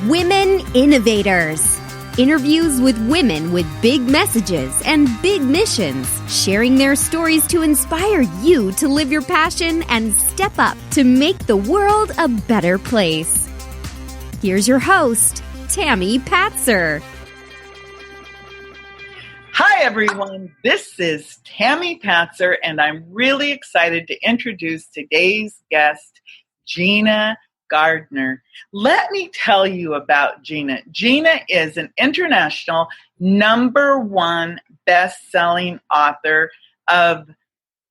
Women Innovators. Interviews with women with big messages and big missions, sharing their stories to inspire you to live your passion and step up to make the world a better place. Here's your host, Tammy Patzer. Hi, everyone. This is Tammy Patzer, and I'm really excited to introduce today's guest, Gina Gardiner. Let me tell you about Gina. Gina is an international #1 best-selling author of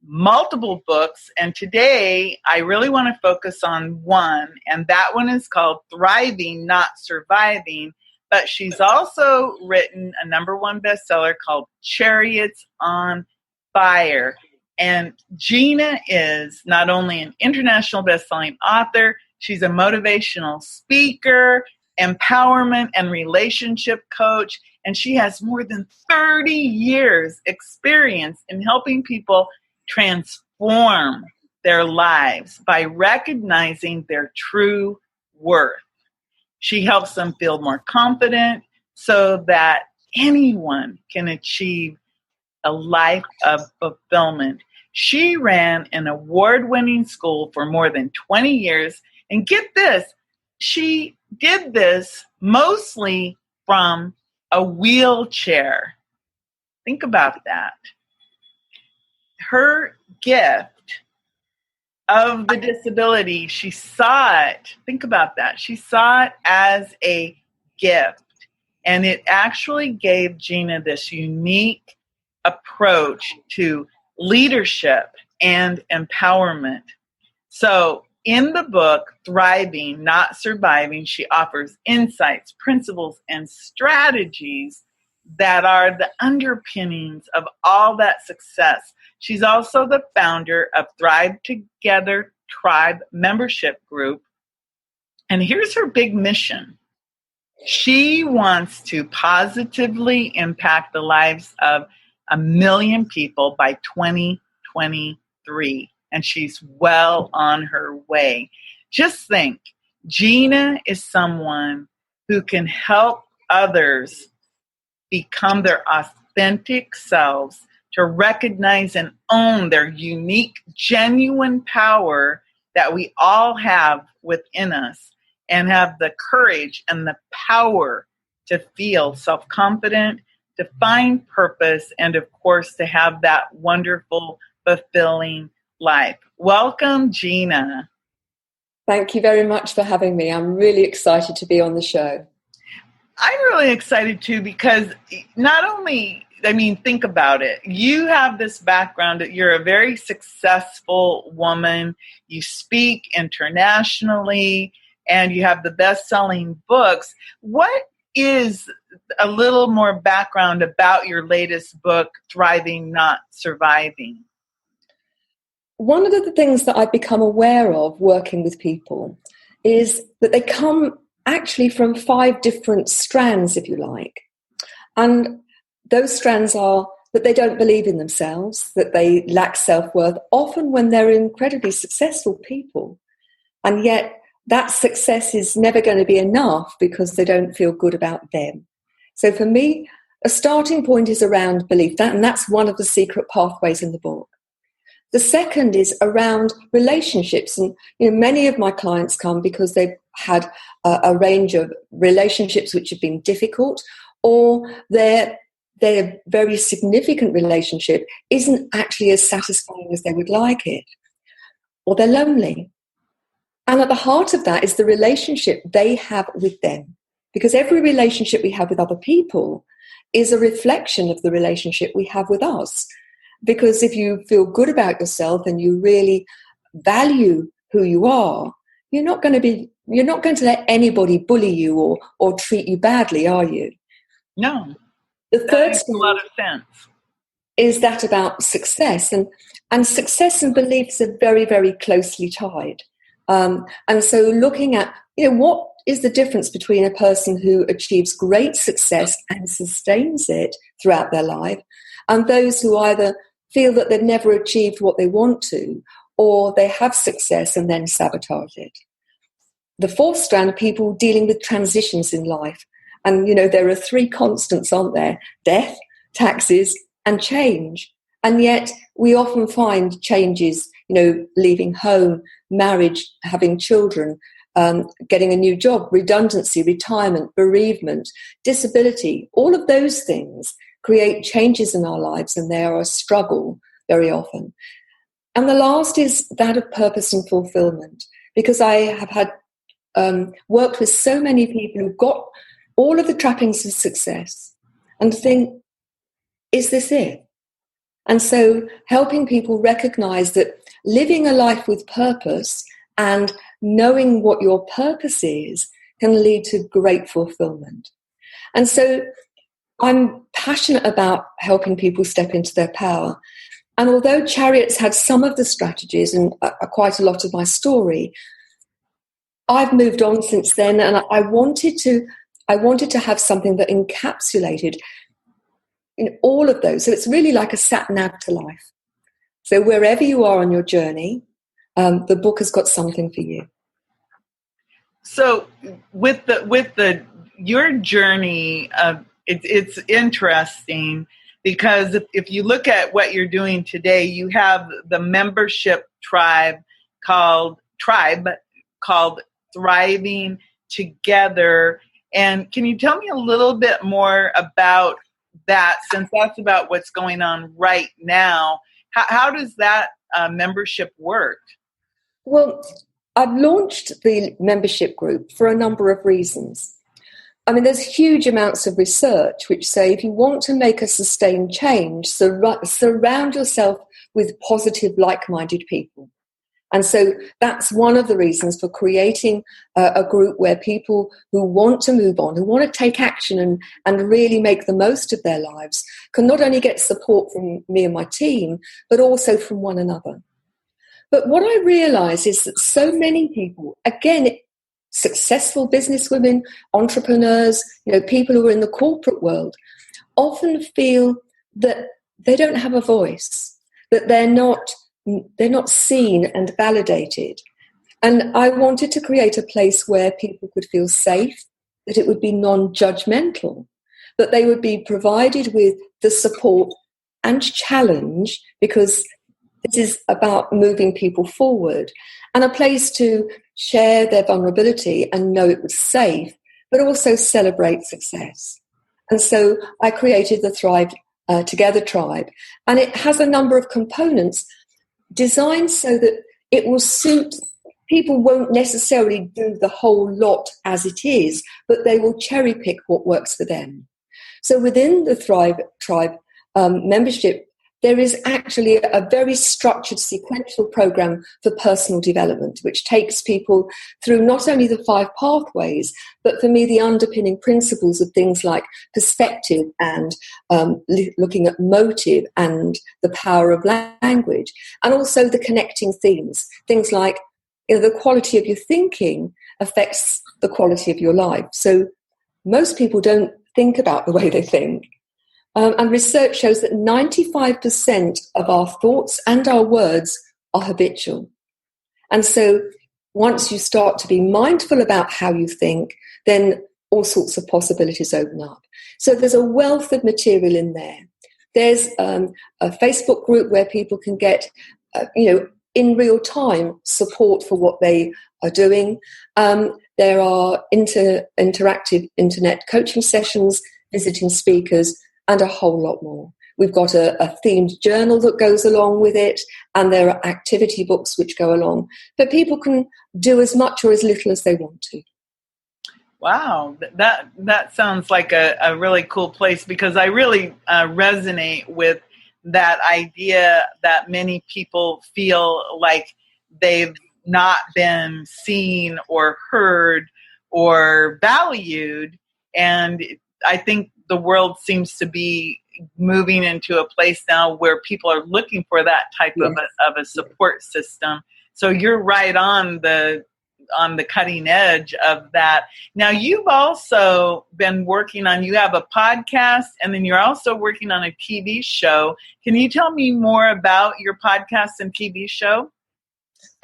multiple books, and today I really want to focus on one, and that one is called Thriving, Not Surviving. But she's also written a #1 bestseller called Chariots on Fire. And Gina is not only an international best-selling author, she's a motivational speaker, empowerment and relationship coach, and she has more than 30 years experience in helping people transform their lives by recognizing their true worth. She helps them feel more confident so that anyone can achieve a life of fulfillment. She ran an award-winning school for more than 20 years. And get this, she did this mostly from a wheelchair. Think about that. Her gift of the disability, she saw it, think about that, she saw it as a gift. And it actually gave Gina this unique approach to leadership and empowerment. So in the book, Thriving, Not Surviving, she offers insights, principles, and strategies that are the underpinnings of all that success. She's also the founder of Thrive Together Tribe membership group. And here's her big mission. She wants to positively impact the lives of 1 million people by 2023. And she's well on her way. Just think, Gina is someone who can help others become their authentic selves, to recognize and own their unique, genuine power that we all have within us, and have the courage and the power to feel self-confident, to find purpose, and of course, to have that wonderful, fulfilling life. Welcome, Gina. Thank you very much for having me. I'm really excited to be on the show. I'm really excited too, because not only, think about it. You have this background that you're a very successful woman. You speak internationally and you have the best-selling books. What is a little more background about your latest book, Thriving, Not Surviving? One of the things that I've become aware of working with people is that they come actually from 5 different strands, if you like. And those strands are that they don't believe in themselves, that they lack self-worth, often when they're incredibly successful people. And yet that success is never going to be enough because they don't feel good about them. So for me, a starting point is around belief, and that's one of the secret pathways in the book. The second is around relationships. And many of my clients come because they've had a range of relationships which have been difficult, or their very significant relationship isn't actually as satisfying as they would like it, or they're lonely. And at the heart of that is the relationship they have with them. Because every relationship we have with other people is a reflection of the relationship we have with us. Because if you feel good about yourself and you really value who you are, you're not going to let anybody bully you or treat you badly, are you? No. The third makes a lot of sense. Is that about success, and success and beliefs are very, very closely tied. And so looking at, what is the difference between a person who achieves great success and sustains it throughout their life, and those who either feel that they've never achieved what they want to, or they have success and then sabotage it. the fourth strand, people dealing with transitions in life. And, there are three constants, aren't there? Death, taxes, and change. And yet we often find changes, leaving home, marriage, having children, getting a new job, redundancy, retirement, bereavement, disability. All of those things create changes in our lives, and they are a struggle very often. And the last is that of purpose and fulfillment, because I have had worked with so many people who've got all of the trappings of success and think, is this it? And so helping people recognize that living a life with purpose and knowing what your purpose is can lead to great fulfillment. And so I'm passionate about helping people step into their power. And although Chariots had some of the strategies and quite a lot of my story, I've moved on since then, and I wanted to have something that encapsulated in all of those. So it's really like a sat-nav to life. So wherever you are on your journey, the book has got something for you. So with your journey, it's interesting because if you look at what you're doing today, you have the membership tribe called Thriving Together. And can you tell me a little bit more about that, since that's about what's going on right now? How does that membership work? Well, I've launched the membership group for a number of reasons. I mean, there's huge amounts of research which say if you want to make a sustained change, surround yourself with positive, like-minded people. And so that's one of the reasons for creating a group where people who want to move on, who want to take action and really make the most of their lives, can not only get support from me and my team, but also from one another. But what I realize is that so many people, again, successful businesswomen, entrepreneurs, people who are in the corporate world, often feel that they don't have a voice, that they're not seen and validated. And I wanted to create a place where people could feel safe, that it would be non-judgmental, that they would be provided with the support and challenge, because this is about moving people forward, and a place to share their vulnerability and know it was safe, but also celebrate success. And so I created the Thrive Together tribe, and it has a number of components designed so that it will suit people. Won't necessarily do the whole lot as it is, but they will cherry pick what works for them. So within the Thrive tribe membership, there is actually a very structured sequential program for personal development, which takes people through not only the 5 pathways, but for me, the underpinning principles of things like perspective and looking at motive and the power of language, and also the connecting themes. Things like the quality of your thinking affects the quality of your life. So most people don't think about the way they think. And research shows that 95% of our thoughts and our words are habitual. And so once you start to be mindful about how you think, then all sorts of possibilities open up. So there's a wealth of material in there. There's a Facebook group where people can get, in real time support for what they are doing. There are interactive internet coaching sessions, visiting speakers, and a whole lot more. We've got a themed journal that goes along with it, and there are activity books which go along. But people can do as much or as little as they want to. Wow, that sounds like a really cool place, because I really resonate with that idea that many people feel like they've not been seen or heard or valued. And I think the world seems to be moving into a place now where people are looking for that type of a support system. So you're right on the cutting edge of that. Now, you've also been working on, you have a podcast, and then you're also working on a TV show. Can you tell me more about your podcast and TV show?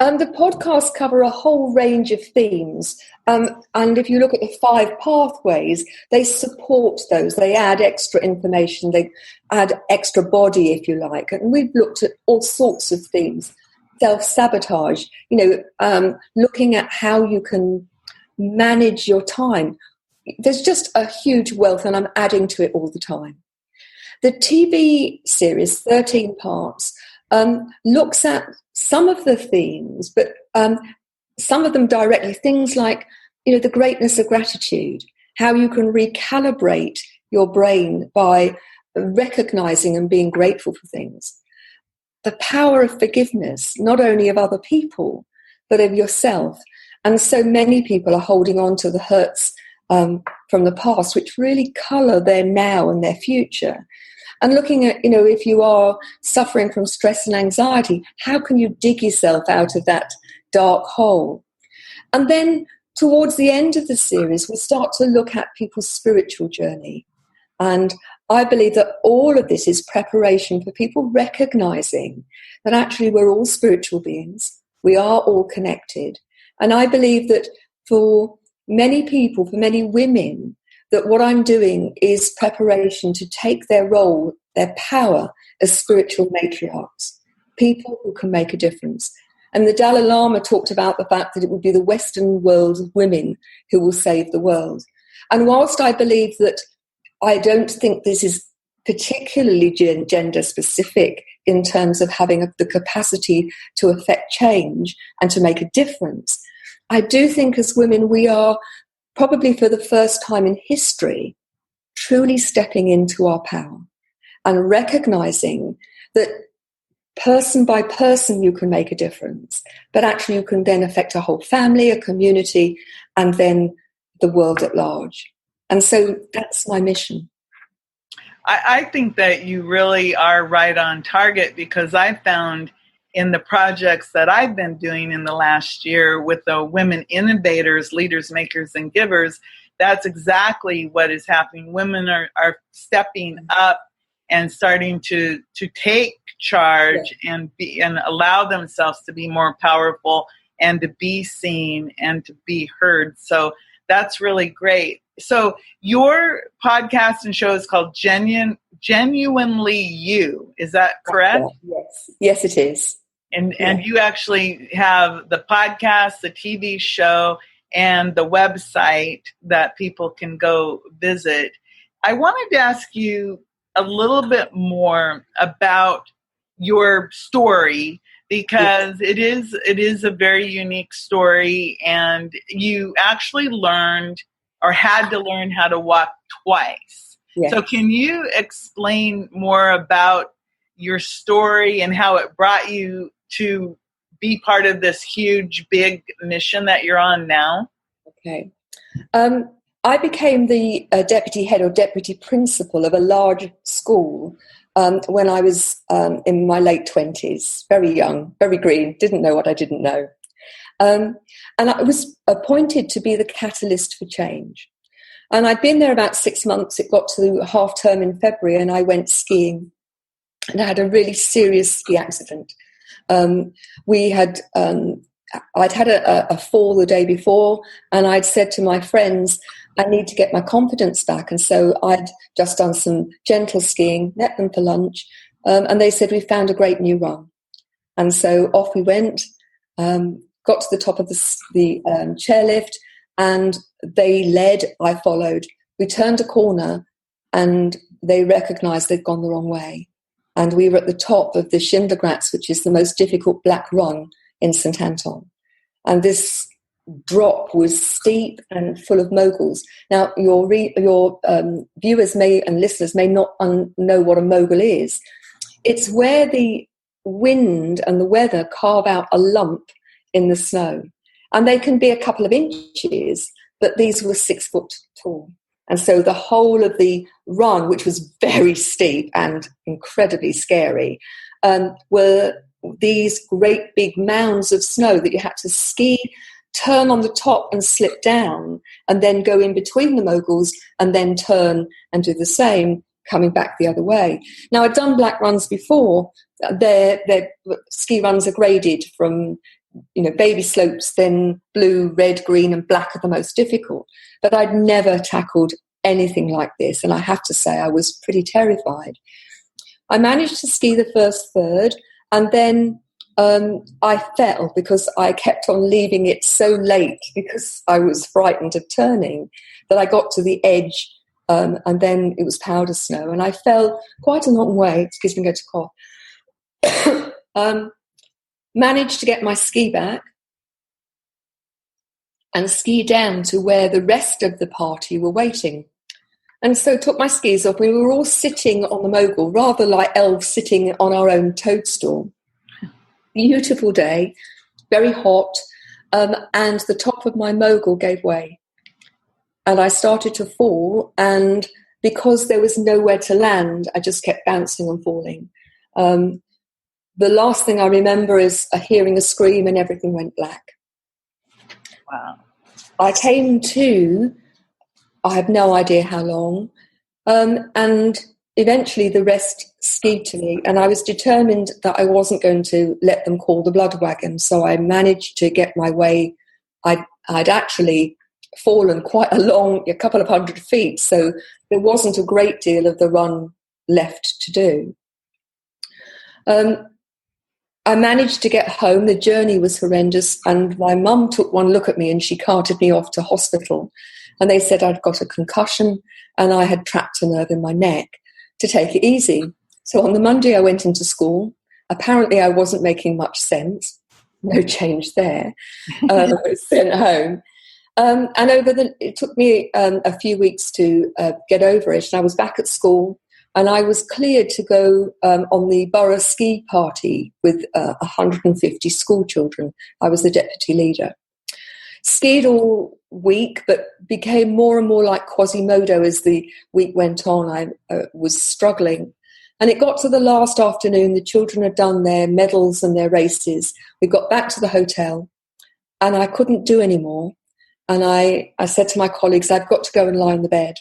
The podcasts cover a whole range of themes. And if you look at the 5 pathways, they support those. They add extra information. They add extra body, if you like. And we've looked at all sorts of themes. Self-sabotage, looking at how you can manage your time. There's just a huge wealth, and I'm adding to it all the time. The TV series, 13 parts, looks at some of the themes, but some of them directly, things like, the greatness of gratitude, how you can recalibrate your brain by recognizing and being grateful for things. The power of forgiveness, not only of other people, but of yourself. And so many people are holding on to the hurts from the past, which really colour their now and their future. And looking at, if you are suffering from stress and anxiety, how can you dig yourself out of that dark hole? And then towards the end of the series, we start to look at people's spiritual journey. And I believe that all of this is preparation for people recognizing that actually we're all spiritual beings. We are all connected. And I believe that for many people, for many women, that what I'm doing is preparation to take their role, their power as spiritual matriarchs, people who can make a difference. And the Dalai Lama talked about the fact that it would be the Western world of women who will save the world. And whilst I believe that I don't think this is particularly gender specific in terms of having the capacity to affect change and to make a difference, I do think as women we are probably for the first time in history truly stepping into our power and recognizing that person by person you can make a difference, but actually you can then affect a whole family, a community, and then the world at large. And so that's my mission. I think that you really are right on target, because I found in the projects that I've been doing in the last year with the women innovators, leaders, makers, and givers, that's exactly what is happening. Women are stepping up and starting to take charge and allow themselves to be more powerful and to be seen and to be heard. So that's really great. So your podcast and show is called Genuinely You. Is that correct? Yes, it is. And you actually have the podcast, the TV show, and the website that people can go visit. I wanted to ask you a little bit more about your story, because it is a very unique story, and you actually learned or had to learn how to walk twice. Yes. So can you explain more about your story and how it brought you to be part of this huge, big mission that you're on now? Okay. I became the deputy head or deputy principal of a large school when I was in my late 20s, very young, very green, didn't know what I didn't know. And I was appointed to be the catalyst for change. And I'd been there about 6 months. It got to half term in February, and I went skiing. And I had a really serious ski accident. I'd had a fall the day before, and I'd said to my friends, I need to get my confidence back. And so I'd just done some gentle skiing, met them for lunch, and they said, we found a great new run. And so off we went, got to the top of the chairlift, and they led, I followed. We turned a corner, and they recognised they'd gone the wrong way. And we were at the top of the Schindlergratz, which is the most difficult black run in St. Anton. And this drop was steep and full of moguls. Now, your viewers and listeners may not know what a mogul is. It's where the wind and the weather carve out a lump in the snow. And they can be a couple of inches, but these were 6 foot tall. And so the whole of the run, which was very steep and incredibly scary, were these great big mounds of snow that you had to ski, turn on the top and slip down, and then go in between the moguls and then turn and do the same, coming back the other way. Now, I'd done black runs before. Their ski runs are graded from baby slopes, then blue, red, green, and black are the most difficult. But I'd never tackled anything like this, and I have to say I was pretty terrified. I managed to ski the first third, and then I fell because I kept on leaving it so late because I was frightened of turning that I got to the edge, and then it was powder snow, and I fell quite a long way. Excuse me, I'm going to cough. Managed to get my ski back and ski down to where the rest of the party were waiting. And so took my skis off. We were all sitting on the mogul, rather like elves sitting on our own toadstool. Beautiful day, very hot, and the top of my mogul gave way. And I started to fall, and because there was nowhere to land, I just kept bouncing and falling. The last thing I remember is hearing a scream and everything went black. Wow. I came to, I have no idea how long, and eventually the rest skied to me, and I was determined that I wasn't going to let them call the blood wagon, so I managed to get my way. I'd actually fallen quite a couple of 100 feet, so there wasn't a great deal of the run left to do. I managed to get home. The journey was horrendous, and my mum took one look at me and she carted me off to hospital, and they said I'd got a concussion and I had trapped a nerve in my neck, to take it easy. So on the Monday I went into school. Apparently I wasn't making much sense. No change there. I was sent home. And it took me a few weeks to get over it, and I was back at school. And I was cleared to go on the borough ski party with 150 school children. I was the deputy leader. Skied all week, but became more and more like Quasimodo as the week went on. I was struggling. And it got to the last afternoon. The children had done their medals and their races. We got back to the hotel, and I couldn't do any more. And I said to my colleagues, I've got to go and lie on the bed.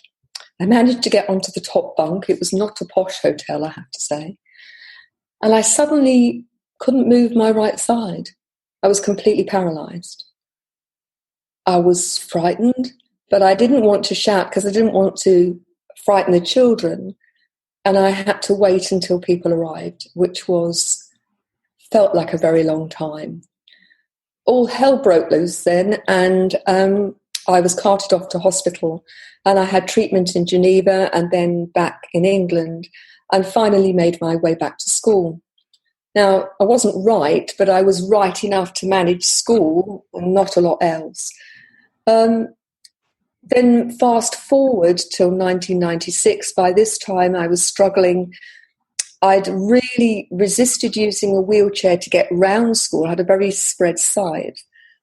I managed to get onto the top bunk. It was not a posh hotel, I have to say. And I suddenly couldn't move my right side. I was completely paralysed. I was frightened, but I didn't want to shout because I didn't want to frighten the children. And I had to wait until people arrived, which felt like a very long time. All hell broke loose then, and I was carted off to hospital, and I had treatment in Geneva and then back in England, and finally made my way back to school. Now, I wasn't right, but I was right enough to manage school and not a lot else. Then fast forward till 1996. By this time I was struggling. I'd really resisted using a wheelchair to get round school. I had a very spread side.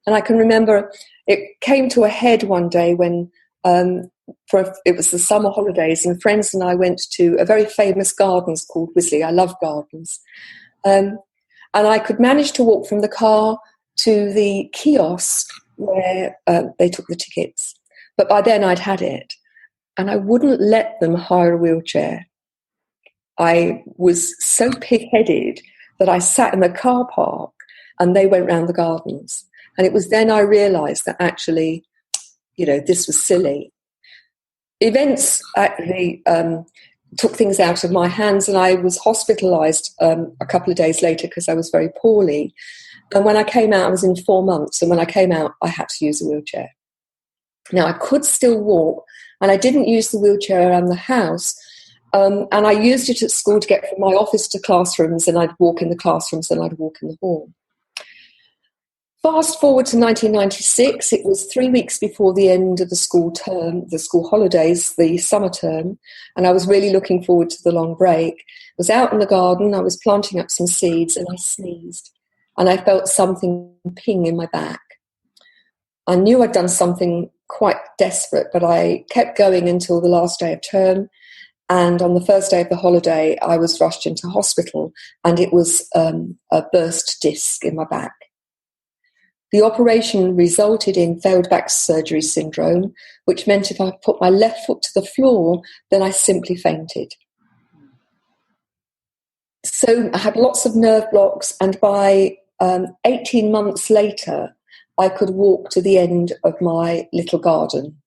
And I can remember it came to a head one day when it was the summer holidays, and friends and I went to a very famous gardens called Wisley. I love gardens. And I could manage to walk from the car to the kiosk where they took the tickets. But by then I'd had it, and I wouldn't let them hire a wheelchair. I was so pig-headed that I sat in the car park and they went round the gardens. And it was then I realised that actually, this was silly. Events actually took things out of my hands, and I was hospitalised a couple of days later because I was very poorly. And when I came out, I was in 4 months, and when I came out, I had to use a wheelchair. Now, I could still walk, and I didn't use the wheelchair around the house, and I used it at school to get from my office to classrooms, and I'd walk in the classrooms and I'd walk in the hall. Fast forward to 1996, it was 3 weeks before the end of the school term, the school holidays, the summer term, and I was really looking forward to the long break. I was out in the garden, I was planting up some seeds, and I sneezed, and I felt something ping in my back. I knew I'd done something quite desperate, but I kept going until the last day of term, and on the first day of the holiday, I was rushed into hospital, and it was a burst disc in my back. The operation resulted in failed back surgery syndrome, which meant if I put my left foot to the floor, then I simply fainted. So I had lots of nerve blocks, and by 18 months later, I could walk to the end of my little garden.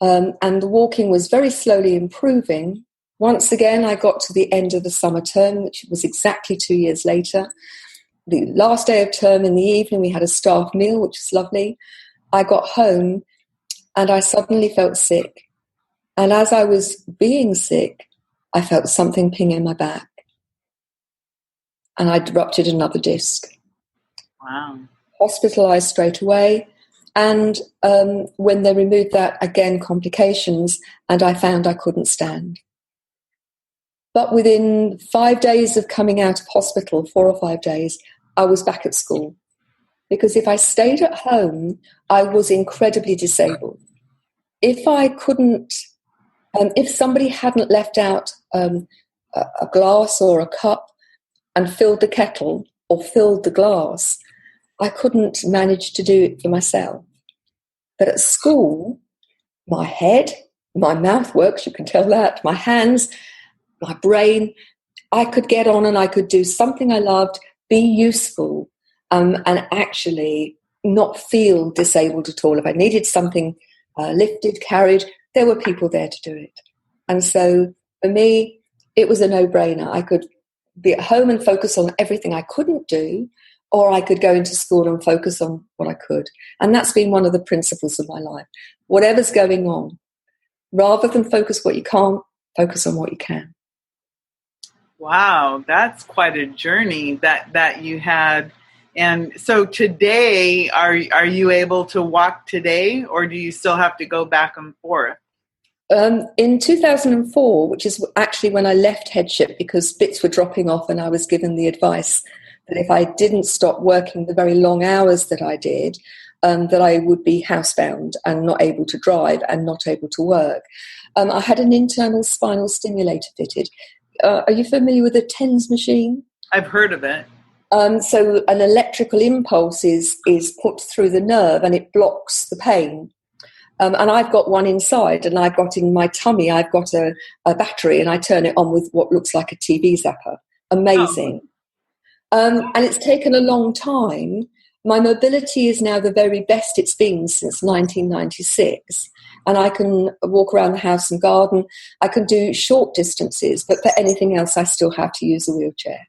And the walking was very slowly improving. Once again, I got to the end of the summer term, which was exactly 2 years later. The last day of term in the evening, we had a staff meal, which was lovely. I got home and I suddenly felt sick. And as I was being sick, I felt something ping in my back. And I'd ruptured another disc. Wow. Hospitalized straight away. And when they removed that, again, complications, and I found I couldn't stand. But within 5 days of coming out of hospital, 4 or 5 days, I was back at school. Because if I stayed at home, I was incredibly disabled. If I couldn't, if somebody hadn't left out a glass or a cup and filled the kettle or filled the glass, I couldn't manage to do it for myself. But at school, my head, my mouth works, you can tell that, my hands, my brain, I could get on and I could do something I loved, be useful, and actually not feel disabled at all. If I needed something lifted, carried, there were people there to do it. And so for me, it was a no-brainer. I could be at home and focus on everything I couldn't do, or I could go into school and focus on what I could. And that's been one of the principles of my life. Whatever's going on, rather than focus what you can't, focus on what you can. Wow, that's quite a journey that you had. And so today, are you able to walk today, or do you still have to go back and forth? In 2004, which is actually when I left headship because bits were dropping off and I was given the advice that if I didn't stop working the very long hours that I did, that I would be housebound and not able to drive and not able to work. I had an internal spinal stimulator fitted. Are you familiar with the TENS machine? I've heard of it. So an electrical impulse is put through the nerve and it blocks the pain. And I've got one inside, and I've got in my tummy, I've got a battery, and I turn it on with what looks like a TV zapper. Amazing. And it's taken a long time. My mobility is now the very best it's been since 1996. And I can walk around the house and garden. I can do short distances, but for anything else, I still have to use a wheelchair.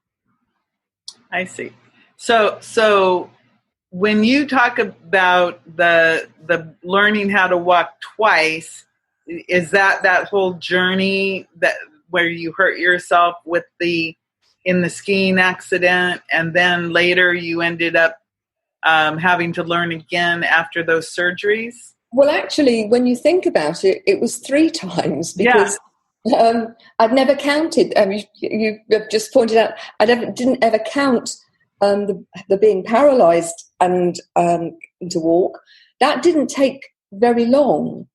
I see. So when you talk about the learning how to walk twice, is that whole journey that where you hurt yourself in the skiing accident, and then later you ended up having to learn again after those surgeries? Well, actually, when you think about it, it was 3 times because I'd never counted. You just pointed out I didn't ever count the being paralysed and to walk. That didn't take very long,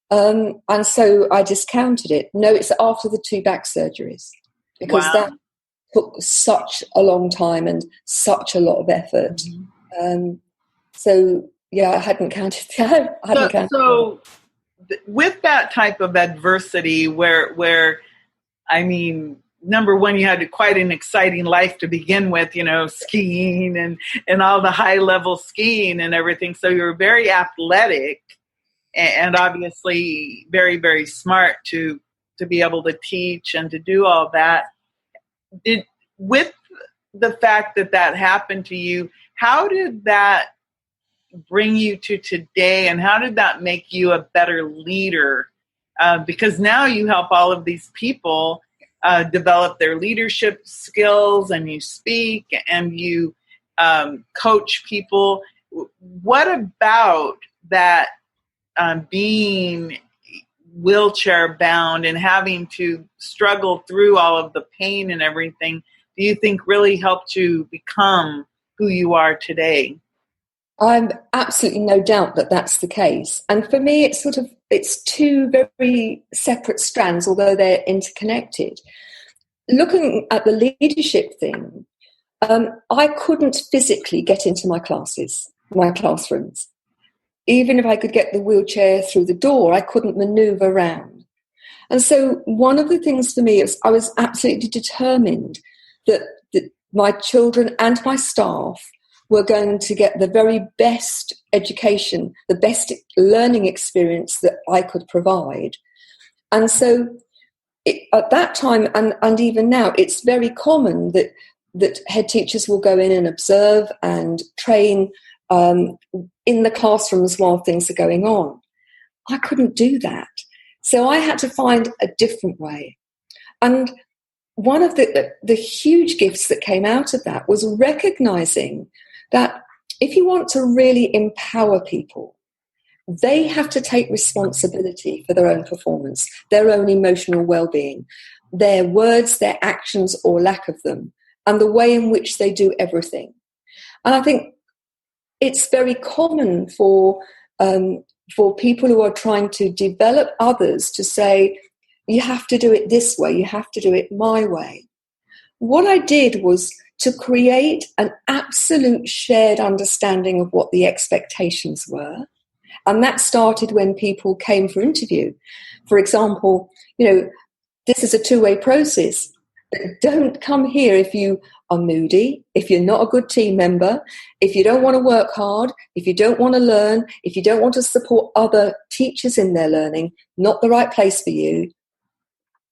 and so I discounted it. No, it's after the 2 back surgeries because that took such a long time and such a lot of effort. Mm-hmm. I hadn't counted. So with that type of adversity, where I mean, number one, you had quite an exciting life to begin with, skiing and all the high level skiing and everything. So you were very athletic and obviously very, very smart to be able to teach and to do all that. With the fact that happened to you, how did that bring you to today, and how did that make you a better leader? Because now you help all of these people develop their leadership skills, and you speak and you coach people. What about that being wheelchair bound and having to struggle through all of the pain and everything, do you think really helped you become who you are today? I'm absolutely no doubt that that's the case. And for me, it's 2 very separate strands, although they're interconnected. Looking at the leadership thing, I couldn't physically get into my classrooms. Even if I could get the wheelchair through the door, I couldn't maneuver around. And so one of the things for me is I was absolutely determined that my children and my staff were going to get the very best education, the best learning experience that I could provide. And so at that time, and even now, it's very common that head teachers will go in and observe and train in the classrooms while things are going on. I couldn't do that. So I had to find a different way. And one of the huge gifts that came out of that was recognizing that if you want to really empower people, they have to take responsibility for their own performance, their own emotional well-being, their words, their actions or lack of them, and the way in which they do everything. And I think it's very common for people who are trying to develop others to say, you have to do it this way, you have to do it my way. What I did was to create an absolute shared understanding of what the expectations were. And that started when people came for interview. For example, this is a two-way process. Don't come here if you are moody, if you're not a good team member, if you don't want to work hard, if you don't want to learn, if you don't want to support other teachers in their learning, not the right place for you.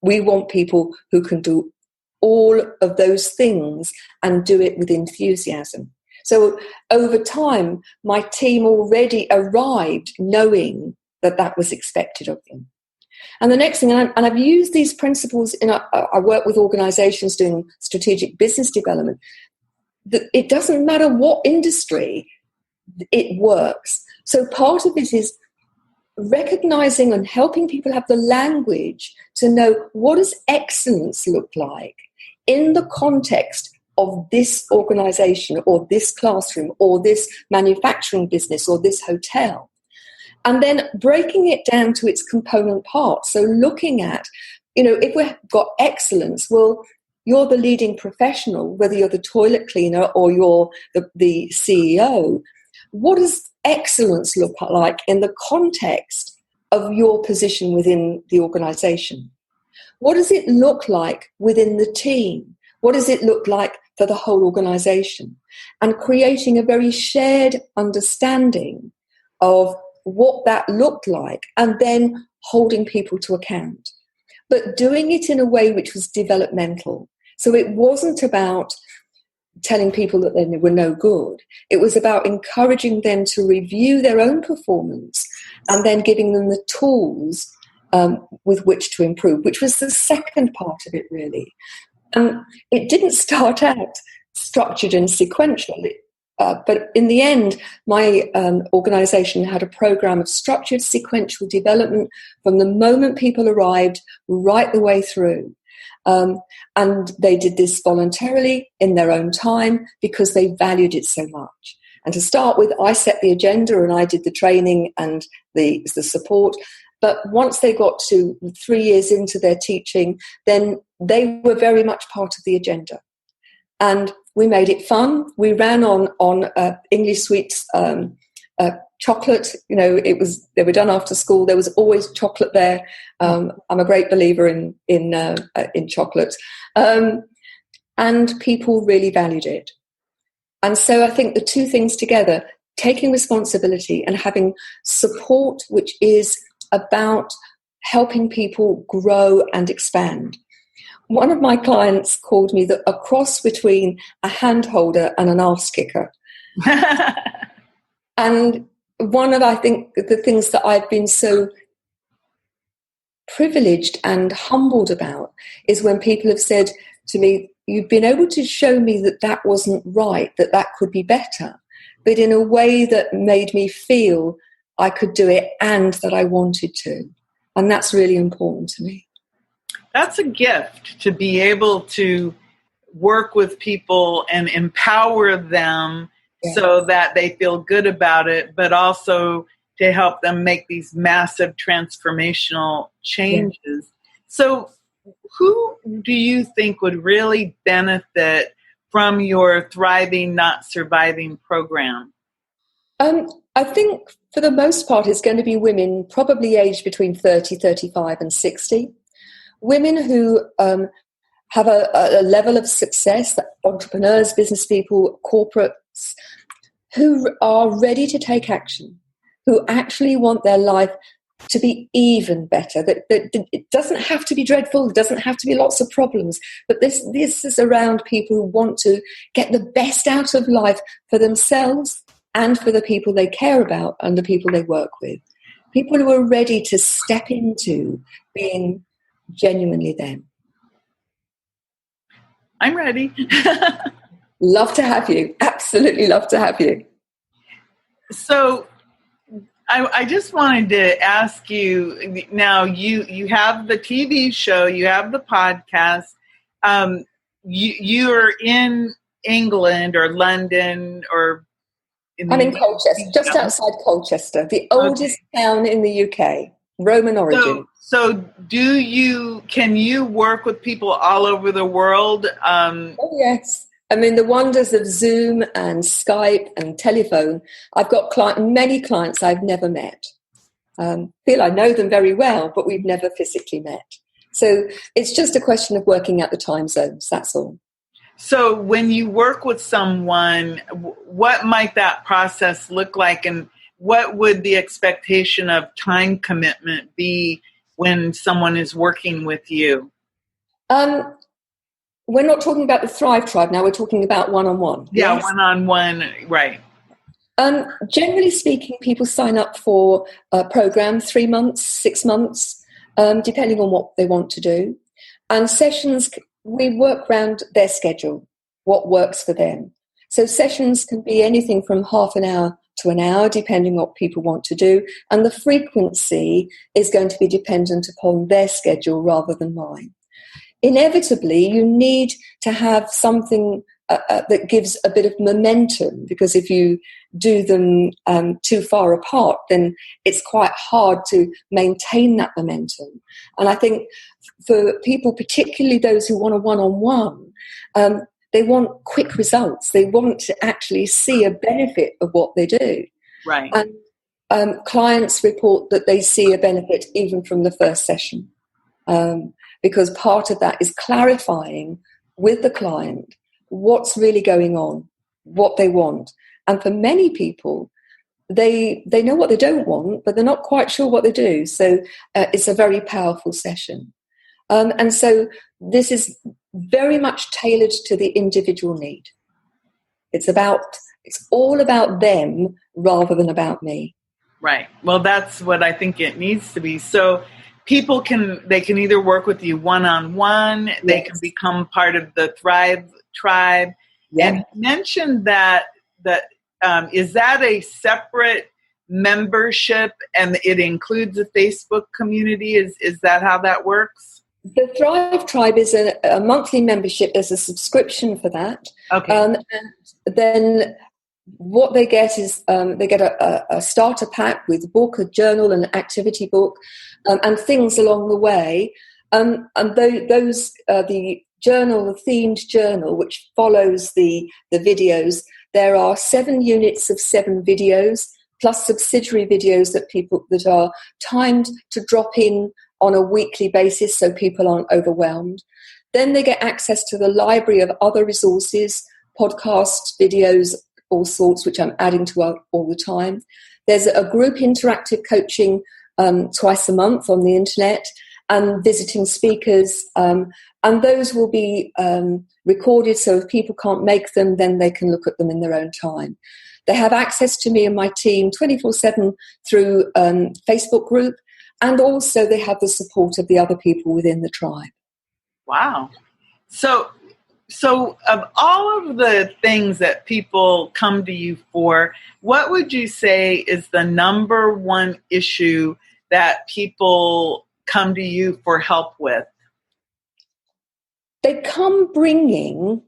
We want people who can do all of those things and do it with enthusiasm. So over time, my team already arrived knowing that was expected of them. And the next thing, and I've used these principles I work with organizations doing strategic business development, that it doesn't matter what industry, it works. So part of it is recognizing and helping people have the language to know, what does excellence look like in the context of this organization or this classroom or this manufacturing business or this hotel? And then breaking it down to its component parts. So looking at, if we've got excellence, well, you're the leading professional, whether you're the toilet cleaner or you're the CEO. What does excellence look like in the context of your position within the organization? What does it look like within the team? What does it look like for the whole organization? And creating a very shared understanding of what that looked like, and then holding people to account. But doing it in a way which was developmental. So it wasn't about telling people that they were no good. It was about encouraging them to review their own performance and then giving them the tools with which to improve, which was the second part of it, really. It didn't start out structured and sequential. But in the end, my organisation had a programme of structured sequential development from the moment people arrived right the way through. And they did this voluntarily in their own time because they valued it so much. And to start with, I set the agenda and I did the training and the support. But once they got to 3 years into their teaching, then they were very much part of the agenda. And we made it fun. We ran on English Sweets chocolate. They were done after school. There was always chocolate there. I'm a great believer in chocolate, and people really valued it. And so I think the two things together, taking responsibility and having support, which is about helping people grow and expand. One of my clients called me a cross between a hand holder and an arse kicker. And one of, I think, the things that I've been so privileged and humbled about is when people have said to me, you've been able to show me that wasn't right, that could be better, but in a way that made me feel I could do it and that I wanted to. And that's really important to me. That's a gift, to be able to work with people and empower them so that they feel good about it, but also to help them make these massive transformational changes. Yeah. So who do you think would really benefit from your Thriving, Not Surviving program? I think for the most part it's going to be women probably aged between 30, 35 and 60. Women who have a level of success, that entrepreneurs, business people, corporates, who are ready to take action, who actually want their life to be even better. That it doesn't have to be dreadful, it doesn't have to be lots of problems, but this is around people who want to get the best out of life for themselves and for the people they care about and the people they work with. People who are ready to step into being genuinely them. I'm ready. Love to have you. Absolutely love to have you. So I just wanted to ask you, now you have the TV show, you have the podcast, you're in England or London or I'm in Colchester, just outside Colchester, the oldest town in the UK, Roman origin. So can you work with people all over the world? Oh, yes. I mean, the wonders of Zoom and Skype and telephone. I've got many clients I've never met. Feel I know them very well, but we've never physically met. So it's just a question of working out the time zones, that's all. So when you work with someone, what might that process look like, and what would the expectation of time commitment be when someone is working with you? We're not talking about the Thrive Tribe now, we're talking about one-on-one. Yeah, yes? One-on-one, right. Generally speaking, people sign up for a program, 3 months, 6 months, depending on what they want to do. And sessions, we work around their schedule, what works for them. So sessions can be anything from half an hour to an hour, depending on what people want to do. And the frequency is going to be dependent upon their schedule rather than mine. Inevitably, you need to have something that gives a bit of momentum, because if you do them too far apart, then it's quite hard to maintain that momentum. And I think for people, particularly those who want a one-on-one, they want quick results. They want to actually see a benefit of what they do. Right. And clients report that they see a benefit even from the first session, because part of that is clarifying with the client what's really going on, what they want. And for many people, they know what they don't want, but they're not quite sure what they do. So it's a very powerful session. And so this is very much tailored to the individual need. It's all about them rather than about me. Right. Well, that's what I think it needs to be. So people can either work with you one-on-one, yes. They can become part of the Thrive Tribe. Yeah. And you mentioned that is that a separate membership and it includes a Facebook community? Is that how that works? The Thrive Tribe is a monthly membership. There's a subscription for that. Okay. And then what they get is they get a starter pack with a book, a journal, an activity book, and things along the way. And those the journal, the themed journal, which follows the videos. There are 7 units of 7 videos, plus subsidiary videos that are timed to drop in on a weekly basis so people aren't overwhelmed. Then they get access to the library of other resources, podcasts, videos, all sorts, which I'm adding to all the time. There's a group interactive coaching twice a month on the internet, and visiting speakers, and those will be recorded, so if people can't make them, then they can look at them in their own time. They have access to me and my team 24/7 through Facebook group, and also they have the support of the other people within the tribe. Wow. So of all of the things that people come to you for, what would you say is the number one issue that people come to you for help with? They come bringing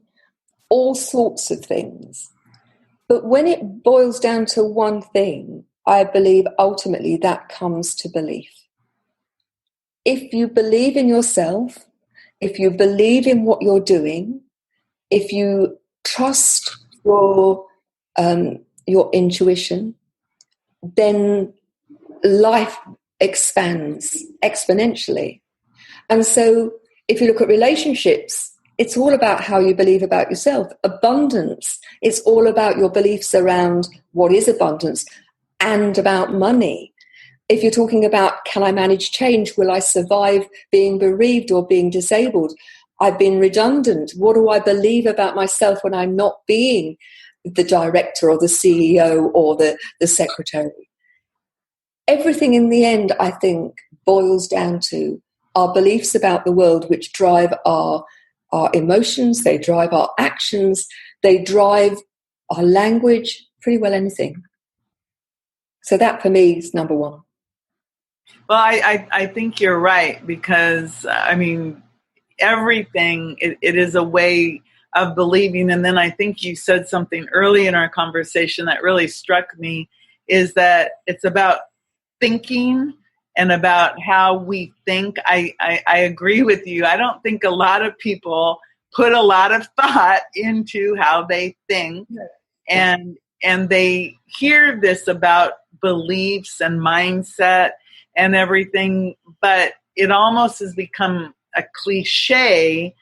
all sorts of things. But when it boils down to one thing, I believe ultimately that comes to belief. If you believe in yourself, if you believe in what you're doing, if you trust your intuition, then life expands exponentially. And so if you look at relationships, it's all about how you believe about yourself. Abundance, it's all about your beliefs around what is abundance and about money. If you're talking about, can I manage change? Will I survive being bereaved or being disabled? I've been redundant. What do I believe about myself when I'm not being the director or the CEO or the secretary? Everything in the end, I think, boils down to our beliefs about the world, which drive our emotions, they drive our actions, they drive our language, pretty well anything. So that for me is number one. Well, I think you're right, because, I mean, everything, it is a way of believing. And then I think you said something early in our conversation that really struck me, is that it's about thinking and about how we think. I agree with you. I don't think a lot of people put a lot of thought into how they think, and they hear this about beliefs and mindset and everything, but it almost has become a cliche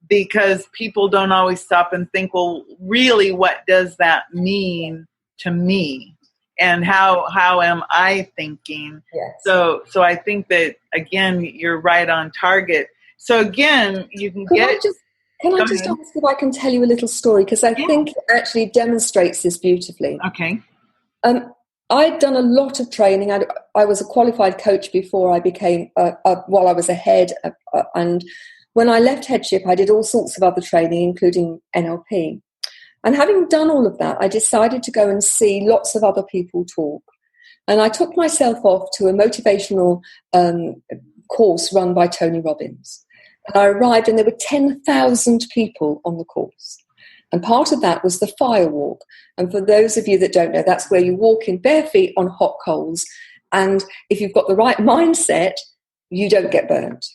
because people don't always stop and think, well, really, what does that mean to me? And how am I thinking? Yes. So I think that, again, you're right on target. So again, you can Can get... I just ask if I can tell you a little story? Because I think it actually demonstrates this beautifully. Okay. I'd done a lot of training. I was a qualified coach before I became, while I was a head. And when I left headship, I did all sorts of other training, including NLP. And having done all of that, I decided to go and see lots of other people talk. And I took myself off to a motivational course run by Tony Robbins. And I arrived and there were 10,000 people on the course. And part of that was the fire walk. And for those of you that don't know, that's where you walk in bare feet on hot coals. And if you've got the right mindset, you don't get burnt.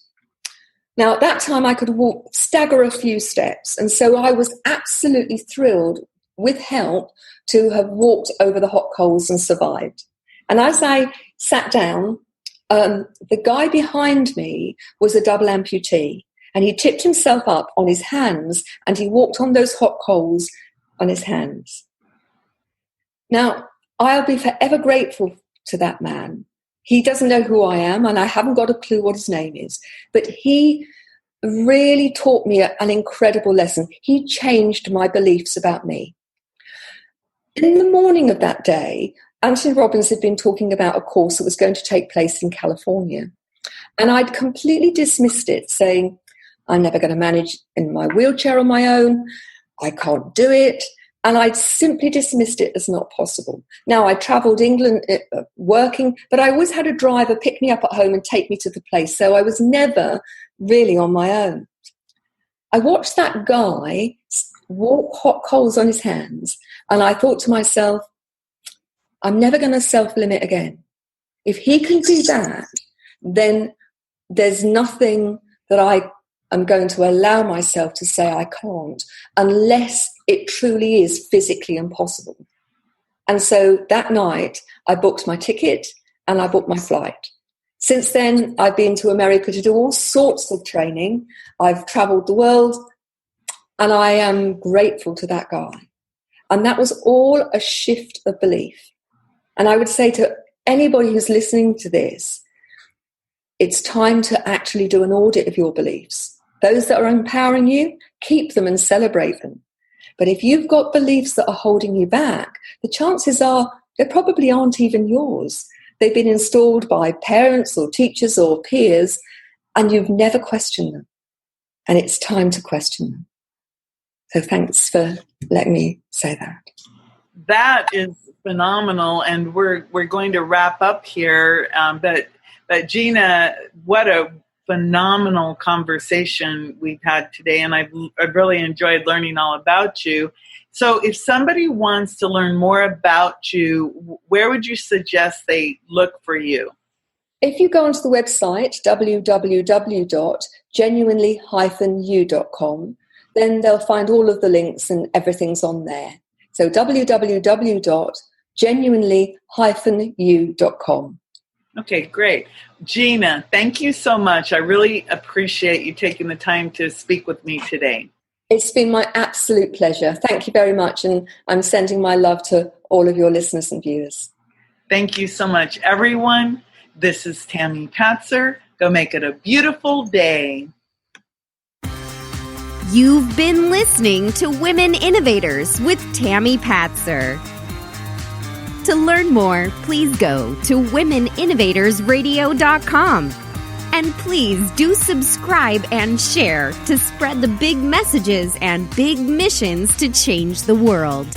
Now, at that time, I could stagger a few steps. And so I was absolutely thrilled, with help, to have walked over the hot coals and survived. And as I sat down, the guy behind me was a double amputee. And he tipped himself up on his hands and he walked on those hot coals on his hands. Now, I'll be forever grateful to that man. He doesn't know who I am and I haven't got a clue what his name is. But he really taught me an incredible lesson. He changed my beliefs about me. In the morning of that day, Anthony Robbins had been talking about a course that was going to take place in California. And I'd completely dismissed it, saying, I'm never going to manage in my wheelchair on my own. I can't do it. And I'd simply dismissed it as not possible. Now, I travelled England working, but I always had a driver pick me up at home and take me to the place. So I was never really on my own. I watched that guy walk hot coals on his hands, and I thought to myself, I'm never going to self-limit again. If he can do that, then there's nothing that I'm going to allow myself to say I can't, unless it truly is physically impossible. And so that night, I booked my ticket and I booked my flight. Since then, I've been to America to do all sorts of training. I've travelled the world, and I am grateful to that guy. And that was all a shift of belief. And I would say to anybody who's listening to this, it's time to actually do an audit of your beliefs. Those that are empowering you, keep them and celebrate them. But if you've got beliefs that are holding you back, the chances are they probably aren't even yours. They've been installed by parents or teachers or peers, and you've never questioned them. And it's time to question them. So thanks for letting me say that. That is phenomenal, and we're going to wrap up here. But Gina, what a phenomenal conversation we've had today, and I've really enjoyed learning all about you. So if somebody wants to learn more about you, where would you suggest they look for you? If you go onto the website, www.genuinely-u.com, then they'll find all of the links and everything's on there. So www.genuinely-u.com. Okay, great. Gina, thank you so much. I really appreciate you taking the time to speak with me today. It's been my absolute pleasure. Thank you very much. And I'm sending my love to all of your listeners and viewers. Thank you so much, everyone. This is Tammy Patzer. Go make it a beautiful day. You've been listening to Women Innovators with Tammy Patzer. To learn more, please go to womeninnovatorsradio.com. And please do subscribe and share to spread the big messages and big missions to change the world.